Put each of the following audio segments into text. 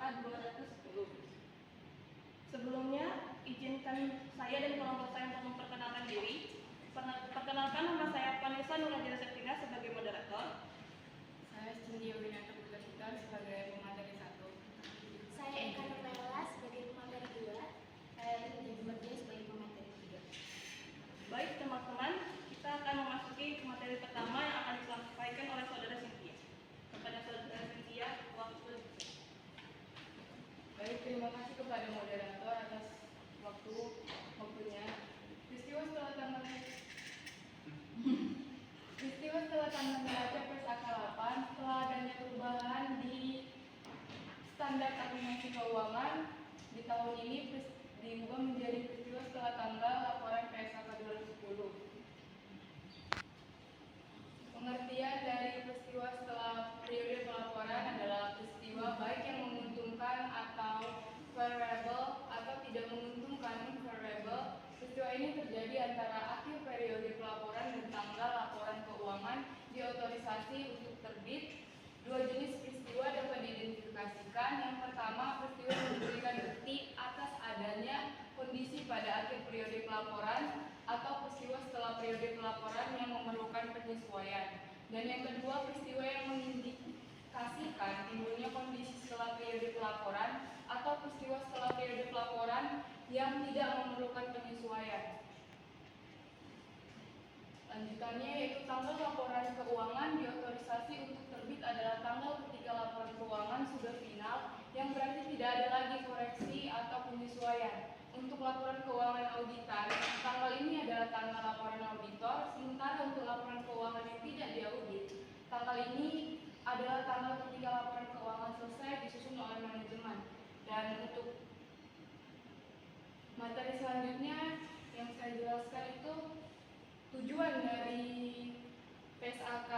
PSAK 210. Sebelumnya, izinkan saya dan kelompok saya untuk memperkenalkan diri. Perkenalkan, nama saya Vanessa Nurhajira Septina sebagai moderator. Saya Cindy Winata Putra sebagai pemateri 1. Saya Eka Nurmela sebagai pemateri 2. Saya Linda Berdia sebagai pemateri 3. Baik teman-teman, kita akan memasuki materi pertama yang akan disampaikan oleh saudara Cynthia. Kepada saudara Cynthia, Baik, terima kasih kepada moderator atas waktunya. Peristiwa setelah tanggal neraca PSAK 8, setelah adanya perubahan di standar akumulasi keuangan di tahun ini diubah menjadi peristiwa setelah tanggal laporan PSAK 210. Pengertian dari peristiwa setelah periode pelaporan adalah peristiwa baik yang menguntungkan atau favorable atau tidak menguntungkan unfavorable. Peristiwa ini terjadi antara akhir periode pelaporan dan tanggal laporan keuangan diotorisasi untuk terbit. Dua jenis peristiwa dapat diidentifikasikan. Yang pertama, peristiwa yang memberikan bukti atas adanya kondisi pada akhir periode pelaporan atau peristiwa setelah periode pelaporan yang memerlukan penyesuaian. Dan yang kedua, peristiwa yang mengindikasikan timbulnya kondisi setelah periode pelaporan atau peristiwa setelah periode pelaporan yang tidak memerlukan penyesuaian. Lanjutannya yaitu tanggal laporan keuangan diotorisasi untuk terbit adalah tanggal ketika laporan keuangan sudah final, yang berarti tidak ada lagi koreksi atau penyesuaian. Untuk laporan keuangan auditan, tanggal ini adalah tanggal laporan auditor, sementara untuk laporan keuangan yang tidak diaudit, tanggal ini adalah tanggal ketika laporan keuangan selesai disusun oleh manajemen. Dan untuk materi selanjutnya yang saya jelaskan itu tujuan dari PSAK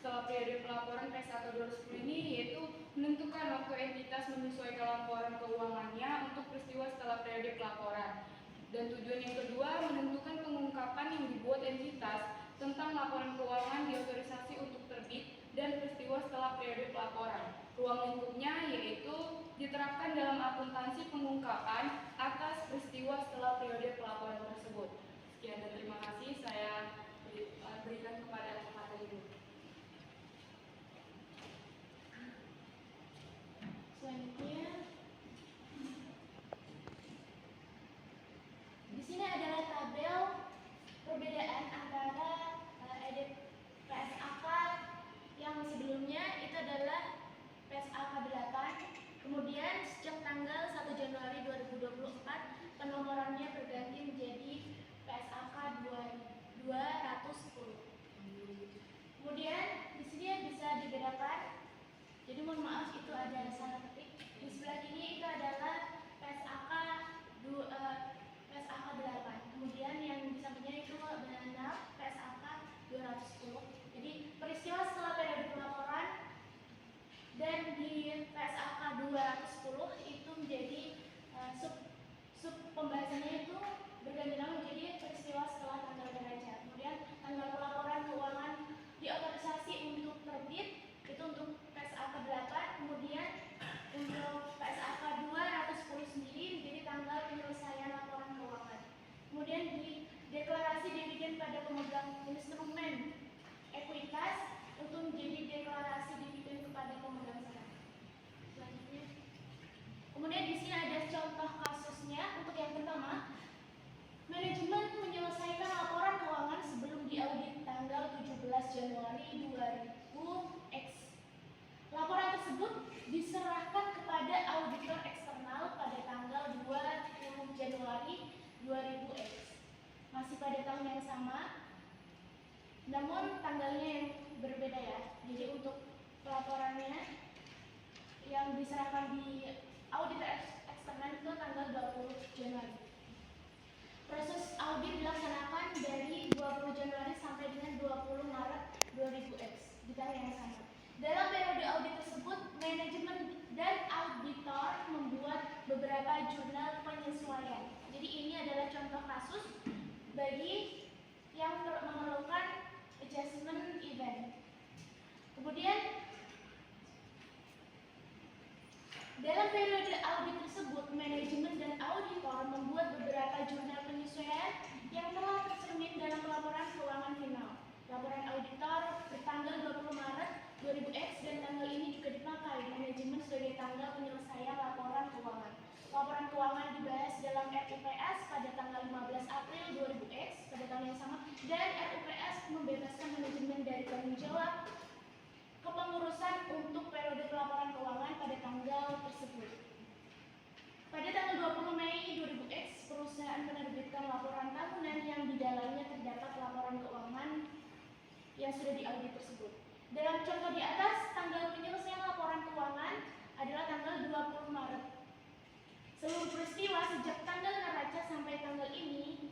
setelah periode pelaporan PSAK 210 ini yaitu menentukan waktu entitas menyesuaikan laporan keuangannya untuk peristiwa setelah periode pelaporan. Dan tujuan yang kedua, menentukan pengungkapan yang dibuat entitas tentang laporan keuangan diotorisasi untuk terbit dan peristiwa setelah periode pelaporan. Ruang lingkupnya yaitu diterapkan dalam akuntansi pengungkapan atas peristiwa setelah periode pelaporan tersebut. Sekian dan terima kasih, saya berikan kepada pemateri dulu. Selanjutnya, di sini adalah tabel perbedaan antara edit PSAK yang sebelumnya itu adalah PSAK 8. Kemudian sejak tanggal 1 Januari 2024 penomorannya berganti menjadi PSAK 210. Kemudian di sini bisa dibedakan. Jadi mohon maaf itu ada salah ketik. Di sebelah kiri itu adalah PSAK 8. Kemudian yang di sampingnya itu benar PSAK 210. Jadi peristiwa setelah periode pelaporan dan di PSAK 210 itu menjadi sub pembahasannya itu berganti nama menjadi peristiwa setelah tanggal neraca. Kemudian tanggal pelaporan keuangan diotorisasi untuk terbit itu untuk PSAK 8. Kemudian untuk PSAK 210 sendiri menjadi tanggal penyelesaian laporan keuangan. Kemudian di deklarasi dividen pada pemegang instrumen ekuitas untuk menjadi deklarasi dividen kepada pemegang saham. Selanjutnya, kemudian di sini ada contoh kasusnya. Untuk yang pertama, manajemen menyelesaikan laporan keuangan sebelum diaudit tanggal 17 Januari 2000X. Laporan tersebut diserahkan kepada auditor eksternal pada tanggal 20 Januari 2000X. Masih pada tahun yang sama, namun tanggalnya yang berbeda ya. Jadi untuk pelaporannya yang diserahkan di auditor eksternal itu tanggal 20 Januari. Proses audit dilaksanakan dari 20 Januari sampai dengan 20 Maret 2000X di tahun yang sama. Dalam periode audit tersebut, manajemen dan auditor membuat beberapa jurnal penyesuaian. Jadi ini adalah contoh kasus bagi yang memerlukan adjustment event. Kemudian Dalam periode audit tersebut, manajemen dan auditor membuat beberapa jurnal penyesuaian yang telah tercermin dalam laporan keuangan final. Laporan auditor bertanggal 20 Maret 2000X dan tanggal ini juga dipakai manajemen sebagai tanggal penyelesaian laporan keuangan. Laporan keuangan dibahas dalam RUPS pada tanggal 15 April 2000X pada tahun yang sama, dan RUPS membebaskan manajemen dari tanggung jawab kepengurusan untuk periode pelaporan keuangan pada tanggal tersebut. Pada tanggal 20 Mei 2000X, perusahaan menerbitkan laporan tahunan yang di dalamnya terdapat laporan keuangan yang sudah diaudit tersebut. Dalam contoh di atas, tanggal penyelesaian laporan keuangan adalah tanggal 20 Maret. Seluruh peristiwa sejak tanggal neraca sampai tanggal ini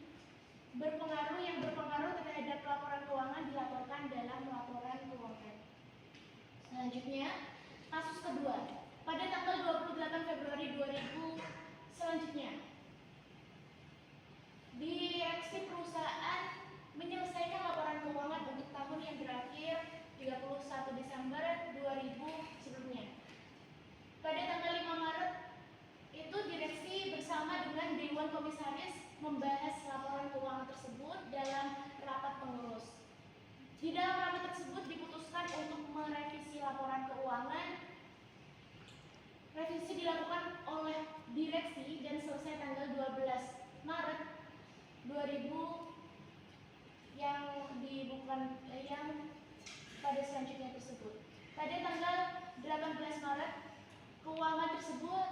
berpengaruh terhadap laporan keuangan dilaporkan dalam laporan keuangan. Selanjutnya, kasus kedua. Pada tanggal 28 Februari 2000 selanjutnya, direksi perusahaan menyelesaikan laporan keuangan untuk tahun yang berakhir 31 Desember 2000 sebelumnya. Pada tanggal 5 Maret itu direksi bersama dengan Dewan Komisaris membahas laporan keuangan tersebut dalam rapat pengurus. Di dalam rapat tersebut diputuskan untuk merevisi laporan keuangan. Revisi dilakukan oleh direksi dan selesai tanggal 12 Maret 2000 yang pada selanjutnya tersebut. Pada tanggal 18 Maret, keuangan tersebut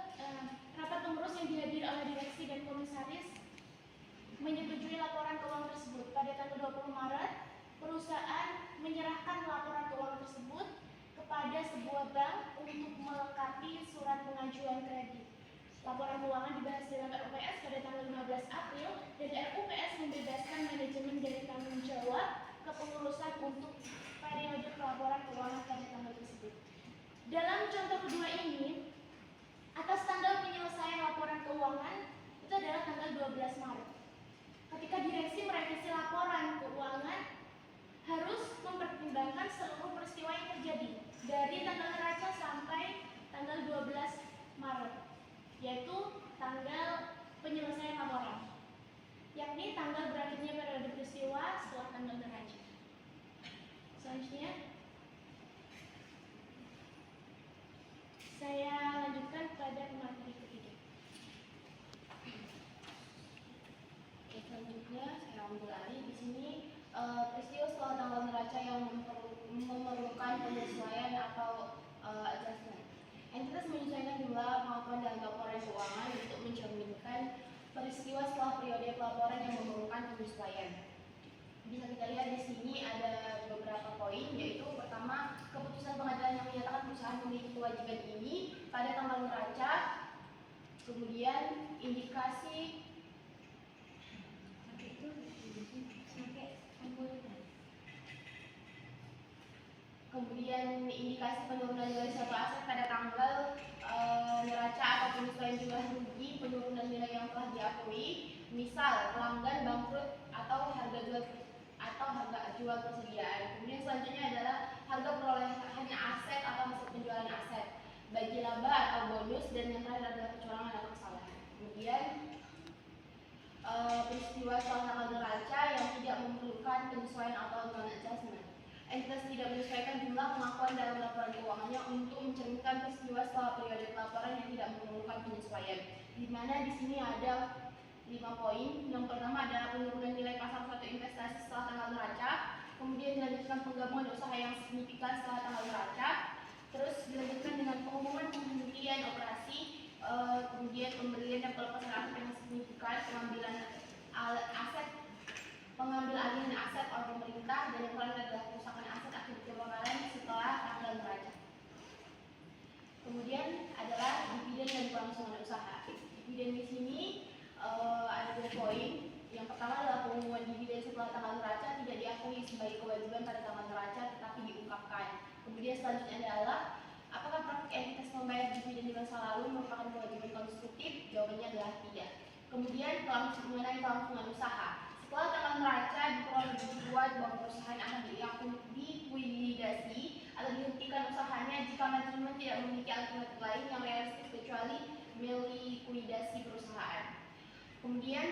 rapat pengurus yang dihadiri oleh direksi dan komisaris menyetujui laporan keuangan tersebut. Pada tanggal 20 Maret, perusahaan menyerahkan laporan keuangan tersebut kepada sebuah bank untuk melengkapi surat pengajuan kredit. Laporan keuangan dibahas dalam RUPS pada tanggal 15 April dan RUPS membebaskan manajemen dari tanggung jawab kepengurusan untuk periode pelaporan keuangan pada tanggal tersebut. Dalam contoh kedua ini, atas tanggal penyelesaian laporan keuangan itu adalah tanggal 12 Maret. Ketika direksi merevisi laporan keuangan, harus mempertimbangkan seluruh peristiwa yang terjadi dari tanggal neraca sampai tanggal 12 Maret, yaitu tanggal penyelesaian laporan, yakni tanggal berakhirnya periode peristiwa setelah tanggal neraca. Selanjutnya, saya lanjutkan pada materi ketiga. Selanjutnya saya ambil alih di sini peristiwa setelah tanggal neraca yang memerlukan penyesuaian atau adjustment. Entitas menyesuaikan jumlah pengakuan dalam laporan keuangan untuk mencerminkan peristiwa setelah periode pelaporan yang memerlukan penyesuaian. Bisa kita lihat di sini ada beberapa poin, yaitu pertama, keputusan pengadilan yang menyatakan perusahaan memiliki kewajiban ini pada tanggal neraca, kemudian indikasi penurunan nilai suatu aset pada tanggal neraca atau penyesuaian jumlah rugi penurunan nilai yang telah diakui, misal pelanggan bangkrut atau harga jual persediaan. Kemudian selanjutnya adalah harga perolehan aset atau hasil penjualan aset, bagi laba atau bonus, dan yang terakhir adalah kecurangan atau kesalahan. Kemudian peristiwa setelah tanggal neraca yang tidak memerlukan penyesuaian atau non-adjustment. Entitas tidak menyesuaikan jumlah pengakuan dalam laporan keuangannya untuk mencerminkan peristiwa setelah periode pelaporan yang tidak memerlukan penyesuaian. Di mana di sini ada 5 poin. Yang pertama adalah penurunan nilai pasar suatu investasi setelah tanggal neraca, kemudian dilanjutkan penggabungan usaha yang signifikan setelah tanggal neraca, terus dilanjutkan dengan pengumuman penghentian operasi, kemudian pembelian dan pelepasan aset yang signifikan, pengambil alihan aset oleh pemerintah, dan yang terakhir adalah kerusakan aset akibat kebakaran setelah tanggal neraca. Kemudian adalah dividen dan kelangsungan usaha. Dividen di sini ada 2 poin. Yang pertama adalah pengumuman dividen setelah tanggal neraca tidak diakui sebagai kewajiban pada tanggal neraca, tetapi diungkapkan. Kemudian selanjutnya adalah apakah praktik entitas membayar dividen di masa lalu merupakan kewajiban konstruktif? Jawabannya adalah tidak. Kemudian mengenai kelangsungan usaha. Setelah tanggal neraca diperoleh dibuat bahwa perusahaan akan dikuidasi atau dihentikan usahanya jika manajemen pemohon tidak memiliki alternatif lain yang realistis kecuali melikuidasi perusahaan. Kemudian,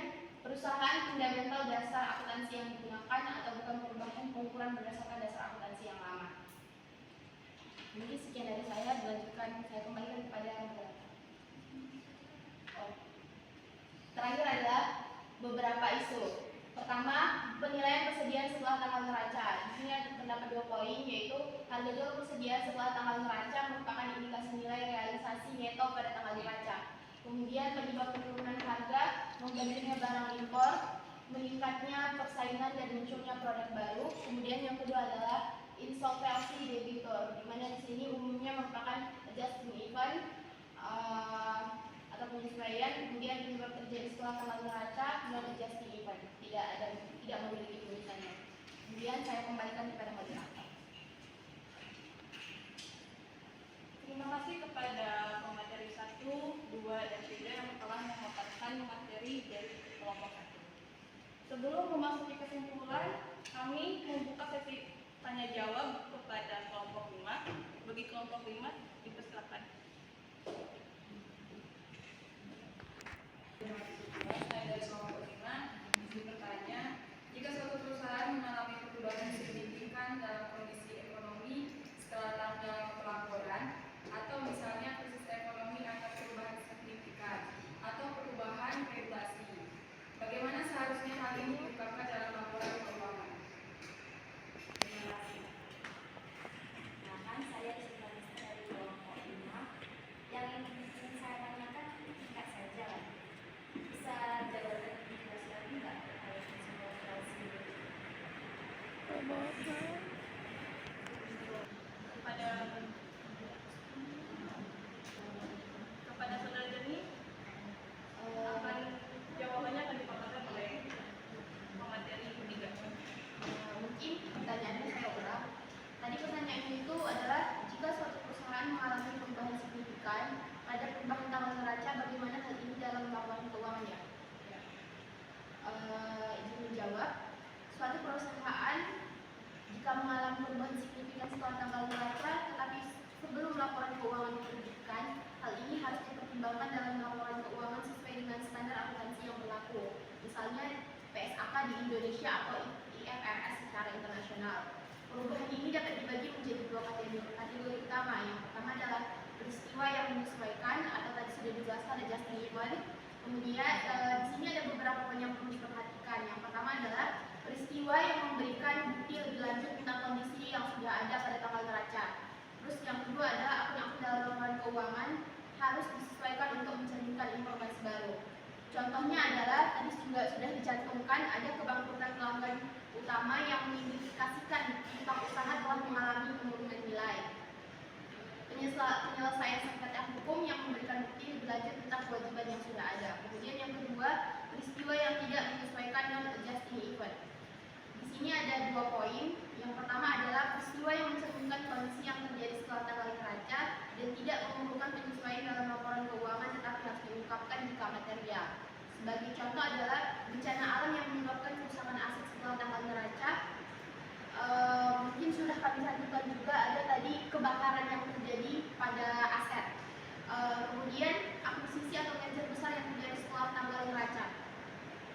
perusahaan fundamental dasar akuntansi yang digunakan atau bukan perubahan pengukuran berdasarkan dasar akuntansi yang lama. Mungkin sekian dari saya, dilanjutkan saya kembalikan kepada moderator. Terakhir adalah beberapa isu. Pertama, penilaian persediaan setelah tanggal neraca. Di sini ada terdapat 2 poin, yaitu harga jual persediaan setelah tanggal neraca merupakan indikasi nilai realisasi neto pada tanggal neraca. Kemudian penyebab penurunan harga, membandingnya barang impor, meningkatnya persaingan dan munculnya produk baru. Kemudian yang kedua adalah insolvency debitor, di mana di sini umumnya merupakan adjusting event atau penyesuaian. Kemudian penyebab terjadi setelah tanggal neraca non adjusting event, tidak memiliki tulisannya. Kemudian saya kembalikan kepada moderator. Terima kasih kepada pemateri 1, 2, dan 3 yang telah memaparkan materi dari kelompok 1. Sebelum memasuki kesimpulan, kami membuka sesi tanya jawab kepada kelompok 5. Bagi kelompok 5, dipersilakan. Saya dari kelompok 5 izin bertanya, jika suatu perusahaan mengalami perubahan signifikan dalam kondisi ekonomi setelah tanggal pelaporan, atau misalnya krisis ekonomi atau perubahan signifikan atau perubahan regulasi, bagaimana seharusnya hal ini diungkapkan dalam laporan keuangan? Terima kasih. Nah, saya sebagai dari kelompok 5, yang ingin saya tanyakan singkat saja lah. Bisa jawaban jelas lagi nggak terkait semua operasi? Kepada saudara Jeni, akan jawabannya akan dipaparkan oleh pemateri 3. Mungkin pertanyaannya saya ulang. Tadi pertanyaannya itu adalah jika suatu perusahaan mengalami perubahan signifikan pada perubahan tanggal neraca, bagaimana hal ini dalam laporan keuangannya? Izin menjawab. Suatu perusahaan jika mengalami perubahan signifikan setelah tanggal neraca, tetapi sebelum laporan keuangan diterbitkan, hal ini harus dipertimbangkan dalam laporan keuangan sesuai dengan standar akuntansi yang berlaku. Misalnya PSAK di Indonesia atau IFRS secara internasional. Perubahan ini dapat dibagi menjadi 2 kategori utama. Yang pertama adalah peristiwa yang menyesuaikan atau tadi sudah dijelaskan adjusting event. Kemudian di sini ada beberapa poin yang perlu diperhatikan. Yang pertama adalah peristiwa yang memberikan bukti lebih lanjut tentang kondisi yang sudah ada pada tanggal neraca. Terus yang kedua adalah akun-akun dalam laporan keuangan harus disesuaikan untuk mencerminkan informasi baru. Contohnya adalah tadi juga sudah dicantumkan ada kebangkrutan pelanggan utama yang mengindikasikan tentang usaha telah mengalami penurunan nilai. Penyelesaian sengketa hukum yang memberikan bukti lebih lanjut tentang kewajiban yang sudah ada. Kemudian yang kedua, peristiwa yang tidak menyesuaikan non adjusting event. Di sini ada 2 poin. Yang pertama adalah peristiwa yang mencerminkan kondisi yang terjadi setelah tanggal neraca dan tidak memerlukan penyesuaian dalam laporan keuangan tetapi harus diungkapkan jika material. Sebagai contoh adalah bencana alam yang menyebabkan kerusakan aset setelah tanggal neraca. Mungkin sudah kami cantumkan juga ada tadi kebakaran yang terjadi pada aset. Kemudian akuisisi atau merger besar yang terjadi setelah tanggal neraca.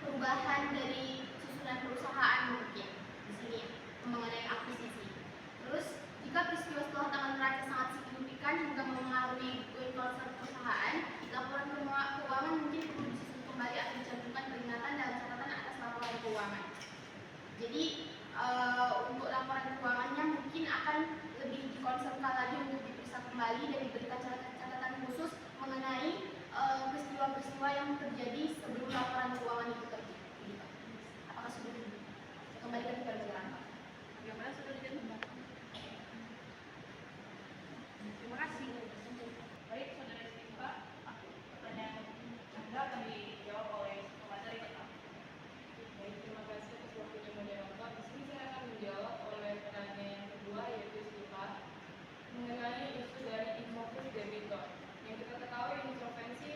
Perubahan dari susunan perusahaan mungkin di sini mengenai akuisisi. Terus jika peristiwa setelah tanggal neraca sangat signifikan hingga mempengaruhi going concern perusahaan, laporan keuangan mungkin perlu disusun kembali atau dicantumkan peringatan dalam catatan atas laporan keuangan. Jadi untuk laporan keuangannya mungkin akan lebih dikonsumkan lagi untuk diperiksa kembali dan diberikan catatan khusus mengenai peristiwa-peristiwa yang terjadi sebelum laporan keuangan itu terbit. Apakah sudah kembalikan kepada moderator? Bagaimana saudara Jeni? Terima kasih. Baik, saudara Siva, pertanyaan Anda akan dijawab oleh pemateri pertama. Baik, terima kasih atas waktunya moderator. Di sini saya akan menjawab oleh pertanyaan yang kedua, yaitu sifat mengenai isu dari insolvency debitor. Yang kita ketahui insolvensi,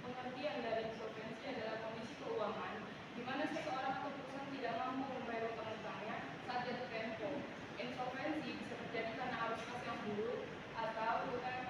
pengertian dari insolvensi adalah kondisi keuangan di mana seseorang atau perusahaan tidak mampu membayar utang-utangnya saat jatuh tempo. Insolvensi bisa terjadi karena arus kas yang buruk atau utang yang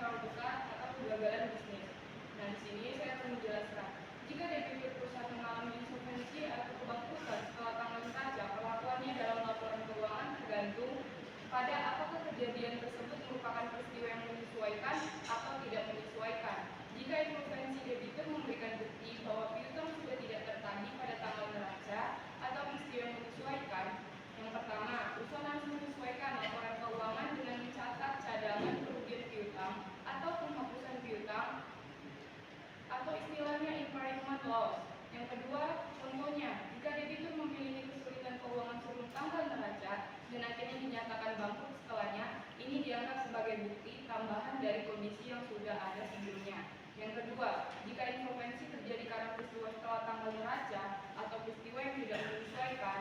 kedua, jika insolvensi terjadi karena peristiwa setelah tanggal neraca atau peristiwa yang tidak menyesuaikan,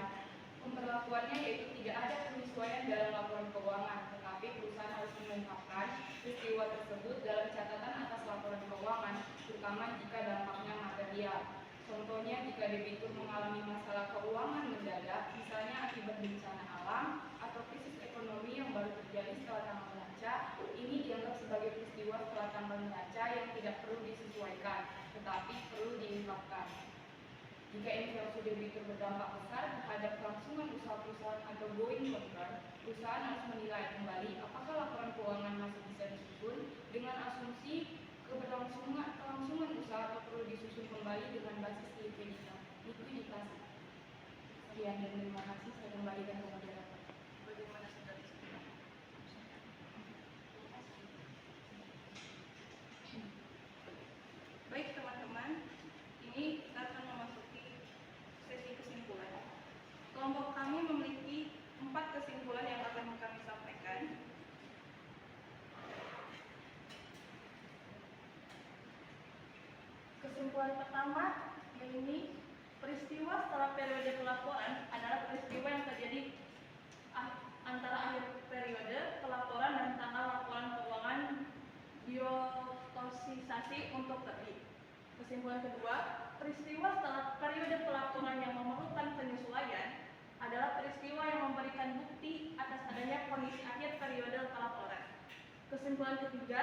pemberlakuannya yaitu tidak ada penyesuaian dalam laporan keuangan, tetapi perusahaan harus mengungkapkan peristiwa tersebut dalam catatan atas laporan keuangan, terutama jika dampaknya material. Contohnya, jika debitur mengalami masalah keuangan mendadak, misalnya akibat bencana alam atau krisis ekonomi yang baru terjadi setelah tanggal neraca, ini dianggap sebagai peristiwa setelah tanggal neraca yang tidak perlu disesuaikan, tetapi perlu diungkapkan. Jika inflasi debitur berdampak besar terhadap kelangsungan usaha perusahaan atau going concern, perusahaan harus menilai kembali apakah laporan keuangan masih bisa disusun dengan asumsi kelangsungan usaha atau perlu disusun kembali dengan basis likuiditas. Sekian dan terima kasih. Saya kembalikan ke moderator. Bagaimana saudara semua? Baik teman-teman, ini kita akan memasuki sesi kesimpulan. Kelompok kami memiliki 4 kesimpulan yang akan kami sampaikan. Kesimpulan pertama, yaitu peristiwa setelah periode pelaporan adalah peristiwa yang terjadi antara akhir periode pelaporan dan tanggal laporan keuangan biotosisasi untuk terbit. Kesimpulan kedua, peristiwa setelah periode pelaporan yang memerlukan penyesuaian adalah peristiwa yang memberikan bukti atas adanya kondisi akhir periode pelaporan. Kesimpulan ketiga,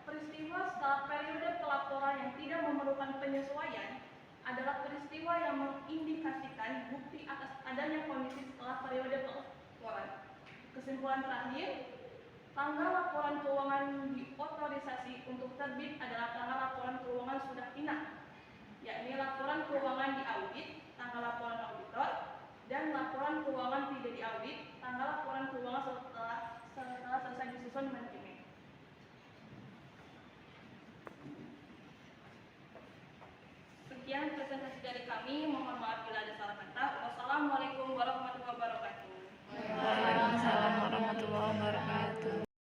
peristiwa setelah periode pelaporan yang tidak memerlukan penyesuaian adalah peristiwa yang mengindikasikan bukti atas adanya kondisi setelah periode pelaporan. Kesimpulan terakhir, tanggal laporan keuangan diotorisasi untuk terbit adalah tanggal laporan keuangan sudah final, yakni laporan keuangan diaudit, tanggal laporan auditor, dan laporan keuangan tidak diaudit, tanggal laporan keuangan setelah selesai disusun manajemen. Sekian presentasi dari kami. Mohon maaf bila ada salah kata. Wassalamualaikum warahmatullahi wabarakatuh.